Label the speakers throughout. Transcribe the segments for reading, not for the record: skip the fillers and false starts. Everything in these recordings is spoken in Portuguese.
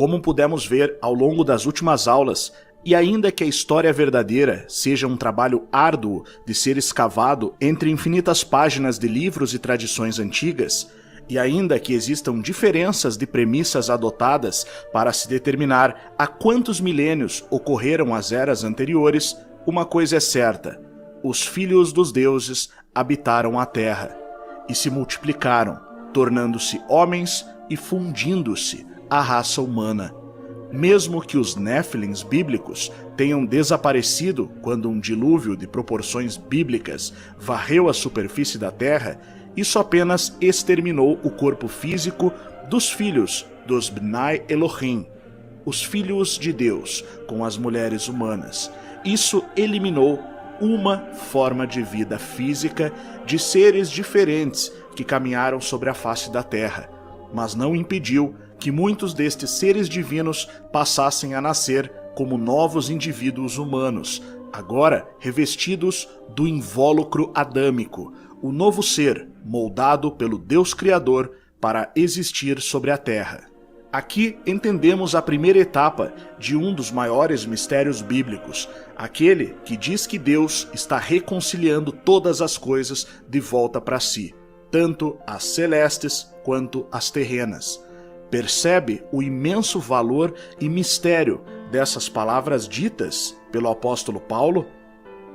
Speaker 1: Como pudemos ver ao longo das últimas aulas, e ainda que a história verdadeira seja um trabalho árduo de ser escavado entre infinitas páginas de livros e tradições antigas, e ainda que existam diferenças de premissas adotadas para se determinar há quantos milênios ocorreram as eras anteriores, uma coisa é certa: os filhos dos deuses habitaram a terra e se multiplicaram, tornando-se homens e fundindo-se à raça humana. Mesmo que os Néfilins bíblicos tenham desaparecido quando um dilúvio de proporções bíblicas varreu a superfície da terra, isso apenas exterminou o corpo físico dos filhos dos Bnai Elohim, os filhos de Deus, com as mulheres humanas. Isso eliminou uma forma de vida física de seres diferentes que caminharam sobre a face da terra, mas não impediu que muitos destes seres divinos passassem a nascer como novos indivíduos humanos, agora revestidos do invólucro adâmico, o novo ser moldado pelo Deus Criador para existir sobre a terra. Aqui entendemos a primeira etapa de um dos maiores mistérios bíblicos, aquele que diz que Deus está reconciliando todas as coisas de volta para si, tanto as celestes quanto as terrenas. Percebe o imenso valor e mistério dessas palavras ditas pelo apóstolo Paulo?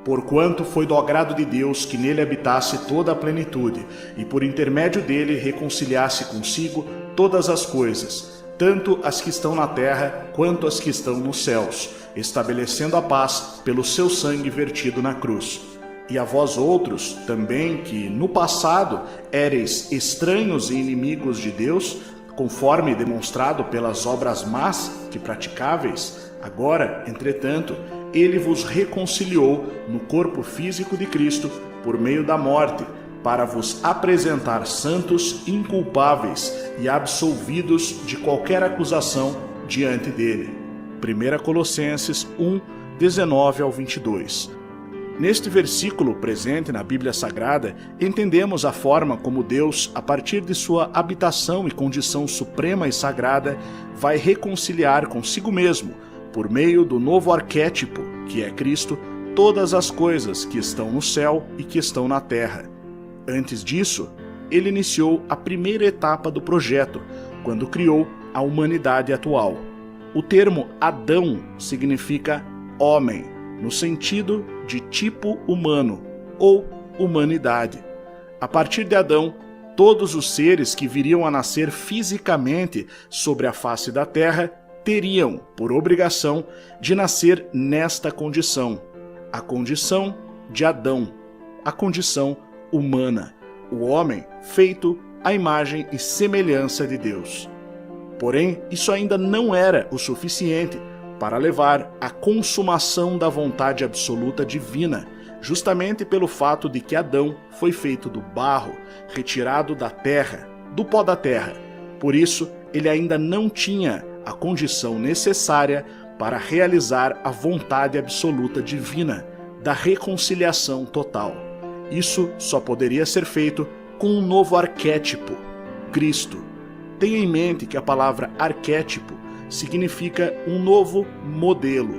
Speaker 1: Porquanto foi do agrado de Deus que nele habitasse toda a plenitude, e por intermédio dele reconciliasse consigo todas as coisas, tanto as que estão na terra quanto as que estão nos céus, estabelecendo a paz pelo seu sangue vertido na cruz. E a vós outros, também que no passado éreis estranhos e inimigos de Deus, conforme demonstrado pelas obras más que praticáveis, agora, entretanto, ele vos reconciliou no corpo físico de Cristo por meio da morte, para vos apresentar santos, inculpáveis e absolvidos de qualquer acusação diante dele. 1 Colossenses 1, 19 ao 22. Neste versículo presente na Bíblia Sagrada, entendemos a forma como Deus, a partir de sua habitação e condição suprema e sagrada, vai reconciliar consigo mesmo, por meio do novo arquétipo, que é Cristo, todas as coisas que estão no céu e que estão na terra. Antes disso, ele iniciou a primeira etapa do projeto, quando criou a humanidade atual. O termo Adão significa homem, no sentido de tipo humano, ou humanidade. A partir de Adão, todos os seres que viriam a nascer fisicamente sobre a face da terra teriam, por obrigação, de nascer nesta condição, a condição de Adão, a condição humana, o homem feito à imagem e semelhança de Deus. Porém, isso ainda não era o suficiente para levar à consumação da vontade absoluta divina, justamente pelo fato de que Adão foi feito do barro, retirado da terra, do pó da terra. Por isso, ele ainda não tinha a condição necessária para realizar a vontade absoluta divina, da reconciliação total. Isso só poderia ser feito com um novo arquétipo, Cristo. Tenha em mente que a palavra arquétipo significa um novo modelo,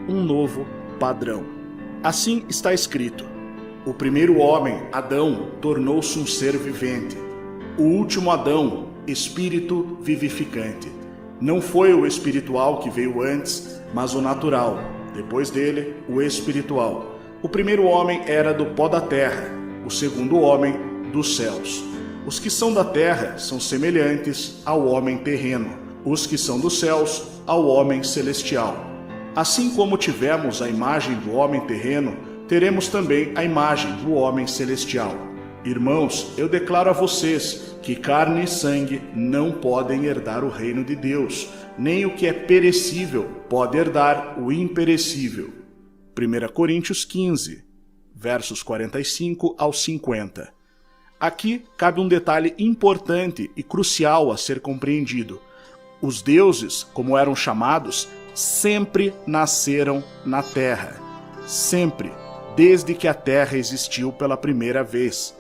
Speaker 1: um novo padrão. Assim está escrito: o primeiro homem, Adão, tornou-se um ser vivente. O último Adão, espírito vivificante. Não foi o espiritual que veio antes, mas o natural. Depois dele, o espiritual. O primeiro homem era do pó da terra, o segundo homem dos céus. Os que são da terra são semelhantes ao homem terreno, os que são dos céus ao homem celestial. Assim como tivemos a imagem do homem terreno, teremos também a imagem do homem celestial. Irmãos, eu declaro a vocês que carne e sangue não podem herdar o reino de Deus, nem o que é perecível pode herdar o imperecível. 1 Coríntios 15, versos 45 ao 50. Aqui cabe um detalhe importante e crucial a ser compreendido. Os deuses, como eram chamados, sempre nasceram na terra. Sempre, desde que a terra existiu pela primeira vez.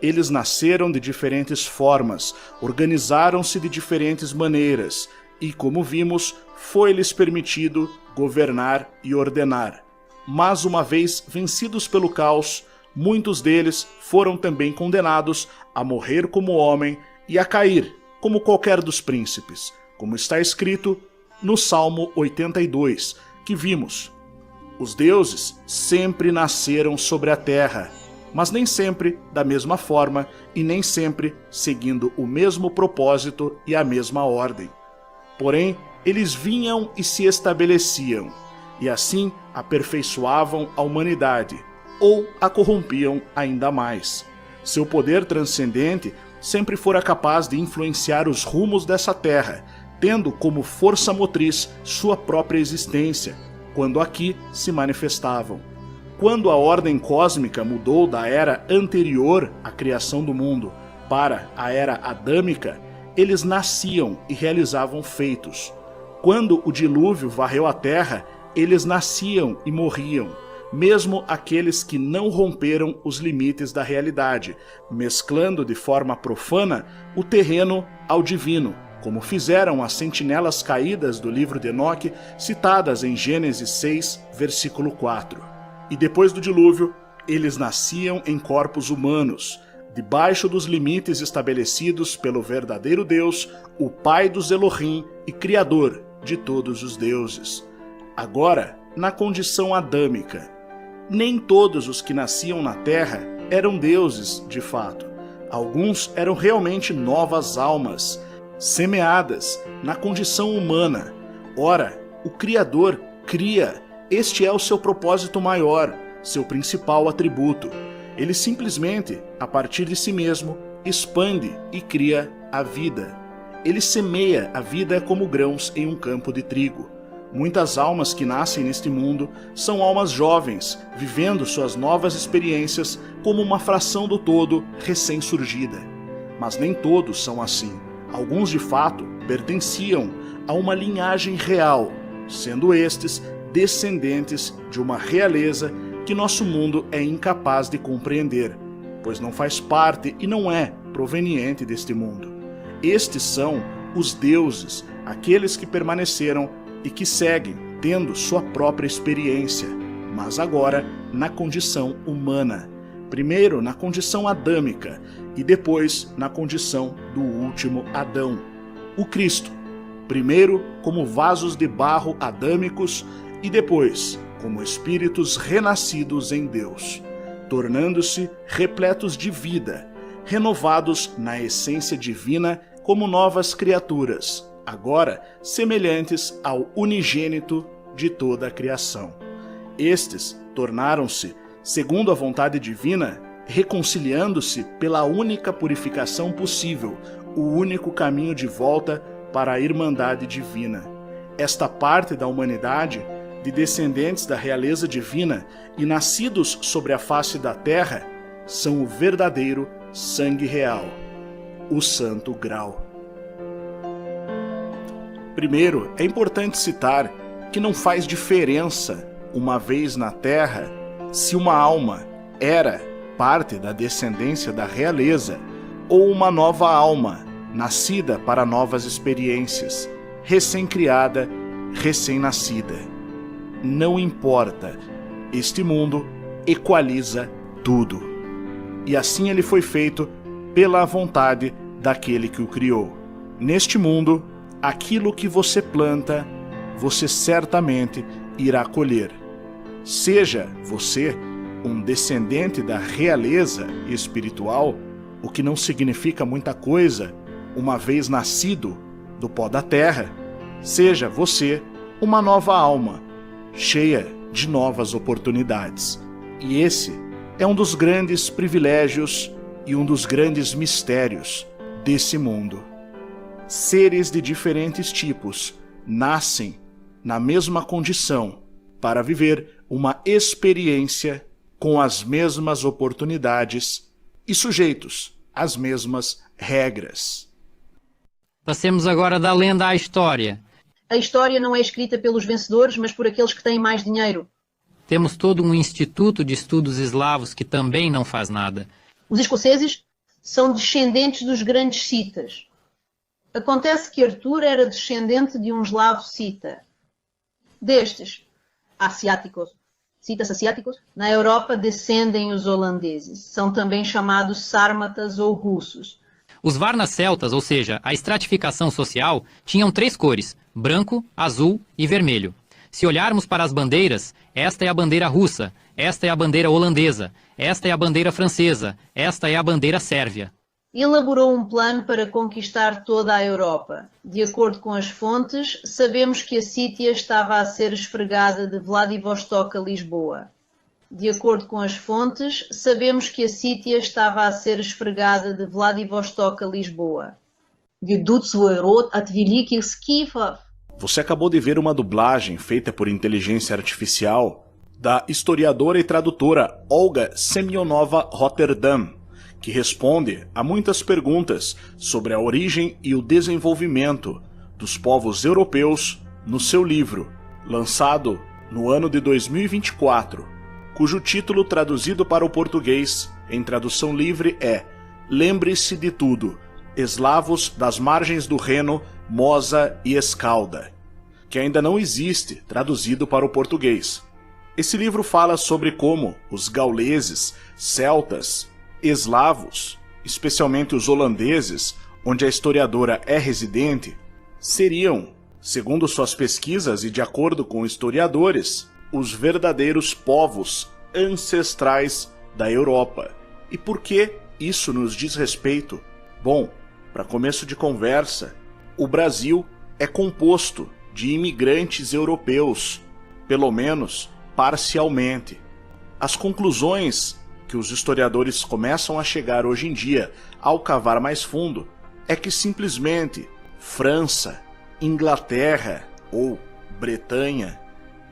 Speaker 1: Eles nasceram de diferentes formas, organizaram-se de diferentes maneiras, e, como vimos, foi-lhes permitido governar e ordenar. Mas, uma vez vencidos pelo caos, muitos deles foram também condenados a morrer como homem e a cair como qualquer dos príncipes, como está escrito no Salmo 82, que vimos. Os deuses sempre nasceram sobre a terra, mas nem sempre da mesma forma e nem sempre seguindo o mesmo propósito e a mesma ordem. Porém, eles vinham e se estabeleciam, e assim aperfeiçoavam a humanidade, ou a corrompiam ainda mais. Seu poder transcendente sempre fora capaz de influenciar os rumos dessa terra, tendo como força motriz sua própria existência, quando aqui se manifestavam. Quando a ordem cósmica mudou da era anterior à criação do mundo para a era adâmica, eles nasciam e realizavam feitos. Quando o dilúvio varreu a terra, eles nasciam e morriam, mesmo aqueles que não romperam os limites da realidade, mesclando de forma profana o terreno ao divino, como fizeram as sentinelas caídas do livro de Enoque, citadas em Gênesis 6, versículo 4. E depois do dilúvio, eles nasciam em corpos humanos, debaixo dos limites estabelecidos pelo verdadeiro Deus, o Pai dos Elohim e Criador de todos os deuses. Agora, na condição adâmica, nem todos os que nasciam na terra eram deuses, de fato. Alguns eram realmente novas almas, semeadas na condição humana. Ora, o Criador cria, este é o seu propósito maior, seu principal atributo. Ele simplesmente, a partir de si mesmo, expande e cria a vida. Ele semeia a vida como grãos em um campo de trigo. Muitas almas que nascem neste mundo são almas jovens, vivendo suas novas experiências como uma fração do todo recém-surgida. Mas nem todos são assim. Alguns, de fato, pertenciam a uma linhagem real, sendo estes descendentes de uma realeza que nosso mundo é incapaz de compreender, pois não faz parte e não é proveniente deste mundo. Estes são os deuses, aqueles que permaneceram e que seguem tendo sua própria experiência, mas agora na condição humana. Primeiro na condição adâmica e depois na condição do último Adão, o Cristo. Primeiro como vasos de barro adâmicos e depois como espíritos renascidos em Deus, tornando-se repletos de vida, renovados na essência divina como novas criaturas, agora semelhantes ao unigênito de toda a criação. Estes tornaram-se, segundo a vontade divina, reconciliando-se pela única purificação possível, o único caminho de volta para a irmandade divina. Esta parte da humanidade, de descendentes da realeza divina e nascidos sobre a face da terra, são o verdadeiro sangue real, o Santo Grau. Primeiro, é importante citar que não faz diferença, uma vez na terra, se uma alma era parte da descendência da realeza ou uma nova alma, nascida para novas experiências, recém-criada, recém-nascida. Não importa, este mundo equaliza tudo. E assim ele foi feito pela vontade daquele que o criou. Neste mundo, aquilo que você planta, você certamente irá colher. Seja você um descendente da realeza espiritual, o que não significa muita coisa, uma vez nascido do pó da terra, seja você uma nova alma, cheia de novas oportunidades. E esse é um dos grandes privilégios e um dos grandes mistérios desse mundo. Seres de diferentes tipos nascem na mesma condição para viver uma experiência com as mesmas oportunidades e sujeitos às mesmas regras.
Speaker 2: Passemos agora da lenda à história.
Speaker 3: A história não é escrita pelos vencedores, mas por aqueles que têm mais dinheiro.
Speaker 2: Temos todo um instituto de estudos eslavos que também não faz nada.
Speaker 3: Os escoceses são descendentes dos grandes citas. Acontece que Arthur era descendente de um eslavo cita. Destes, citas asiáticos, na Europa descendem os holandeses. São também chamados sármatas ou russos.
Speaker 2: Os Varnas celtas, ou seja, a estratificação social, tinham 3 cores, branco, azul e vermelho. Se olharmos para as bandeiras, esta é a bandeira russa, esta é a bandeira holandesa, esta é a bandeira francesa, esta é a bandeira sérvia.
Speaker 3: Elaborou um plano para conquistar toda a Europa. De acordo com as fontes, sabemos que a Sítia estava a ser esfregada de Vladivostok a Lisboa. De acordo com as fontes, sabemos que a Sítia estava a ser esfregada de Vladivostok a Lisboa.
Speaker 1: Você acabou de ver uma dublagem feita por inteligência artificial da historiadora e tradutora Olga Semyonova Rotterdam, que responde a muitas perguntas sobre a origem e o desenvolvimento dos povos europeus no seu livro, lançado no ano de 2024, cujo título traduzido para o português, em tradução livre, é Lembre-se de Tudo, Eslavos das Margens do Reno, Mosa e Escalda, que ainda não existe traduzido para o português. Esse livro fala sobre como os gauleses, celtas, eslavos, especialmente os holandeses, onde a historiadora é residente, seriam, segundo suas pesquisas e de acordo com historiadores, os verdadeiros povos ancestrais da Europa. E por que isso nos diz respeito? Bom, para começo de conversa, o Brasil é composto de imigrantes europeus, pelo menos parcialmente. As conclusões que os historiadores começam a chegar hoje em dia ao cavar mais fundo é que simplesmente França, Inglaterra ou Bretanha,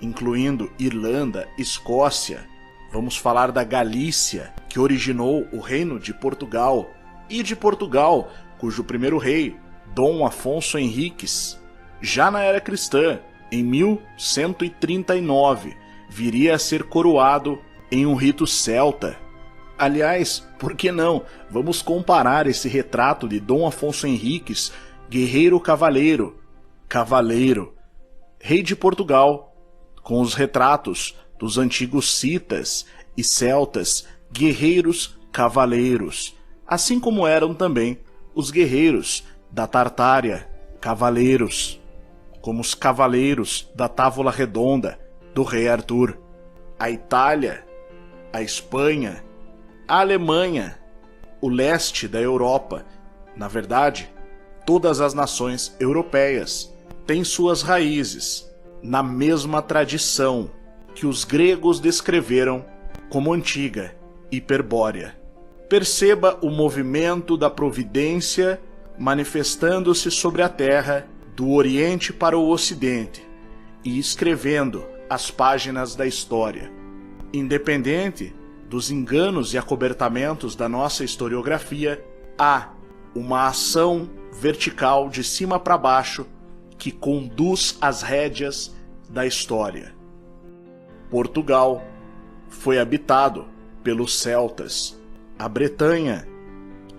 Speaker 1: incluindo Irlanda, Escócia, vamos falar da Galícia, que originou o reino de Portugal, e de Portugal, cujo primeiro rei, Dom Afonso Henriques, já na era cristã, em 1139, viria a ser coroado em um rito celta. Aliás, por que não? Vamos comparar esse retrato de Dom Afonso Henriques, guerreiro cavaleiro, rei de Portugal, com os retratos dos antigos citas e celtas, guerreiros cavaleiros, assim como eram também os guerreiros da Tartária, cavaleiros, como os cavaleiros da Távola Redonda do rei Arthur. A Itália, a Espanha, a Alemanha, o leste da Europa, na verdade, todas as nações europeias têm suas raízes na mesma tradição que os gregos descreveram como antiga Hiperbórea. Perceba o movimento da providência manifestando-se sobre a terra do Oriente para o Ocidente e escrevendo as páginas da história. Independente dos enganos e acobertamentos da nossa historiografia, há uma ação vertical de cima para baixo que conduz as rédeas da história. Portugal foi habitado pelos celtas. A Bretanha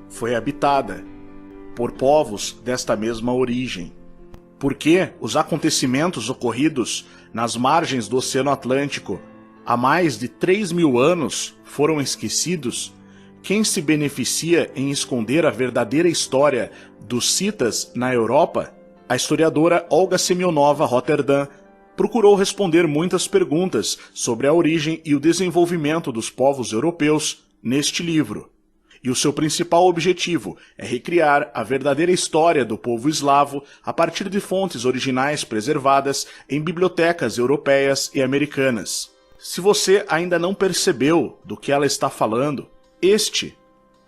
Speaker 1: foi habitada por povos desta mesma origem. Porque os acontecimentos ocorridos nas margens do Oceano Atlântico há mais de 3.000 anos foram esquecidos, quem se beneficia em esconder a verdadeira história dos citas na Europa? A historiadora Olga Semyonova Rotterdam procurou responder muitas perguntas sobre a origem e o desenvolvimento dos povos europeus neste livro. E o seu principal objetivo é recriar a verdadeira história do povo eslavo a partir de fontes originais preservadas em bibliotecas europeias e americanas. Se você ainda não percebeu do que ela está falando, este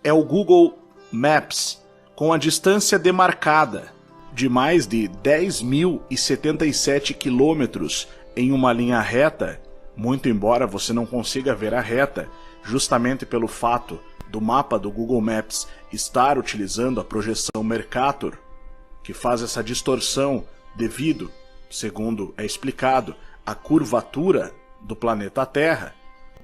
Speaker 1: é o Google Maps, com a distância demarcada de mais de 10.077 quilômetros em uma linha reta, muito embora você não consiga ver a reta, justamente pelo fato do mapa do Google Maps estar utilizando a projeção Mercator, que faz essa distorção devido, segundo é explicado, à curvatura do planeta Terra.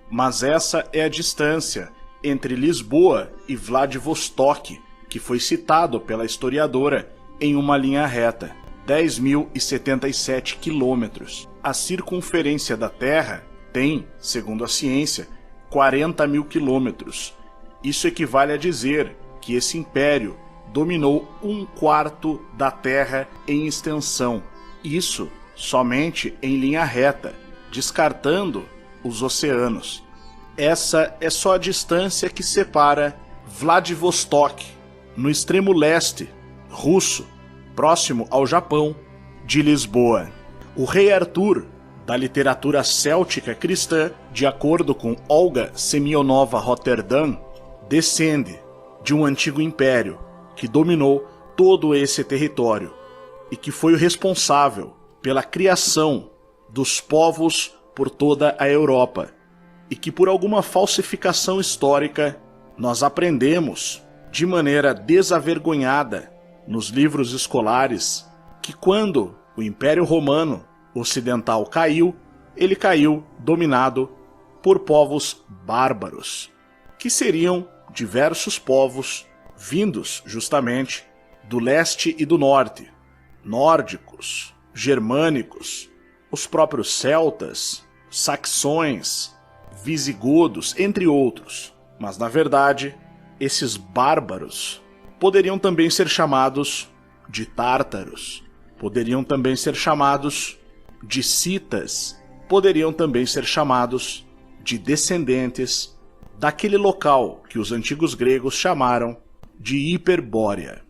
Speaker 1: Mas essa é a distância entre Lisboa e Vladivostok, que foi citado pela historiadora em uma linha reta, 10.077 quilômetros. A circunferência da Terra tem, segundo a ciência, 40 mil quilômetros. Isso equivale a dizer que esse império dominou 1/4 da Terra em extensão. Isso somente em linha reta, descartando os oceanos. Essa é só a distância que separa Vladivostok, no extremo leste russo, próximo ao Japão, de Lisboa. O rei Arthur, da literatura céltica cristã, de acordo com Olga Semionova Rotterdam, descende de um antigo império que dominou todo esse território e que foi o responsável pela criação dos povos por toda a Europa, e que por alguma falsificação histórica nós aprendemos de maneira desavergonhada nos livros escolares que quando o Império Romano Ocidental caiu, ele caiu dominado por povos bárbaros, que seriam diversos povos vindos justamente do leste e do norte, nórdicos, germânicos, os próprios celtas, saxões, visigodos, entre outros. Mas na verdade, esses bárbaros poderiam também ser chamados de tártaros, poderiam também ser chamados de citas, poderiam também ser chamados de descendentes daquele local que os antigos gregos chamaram de Hiperbórea.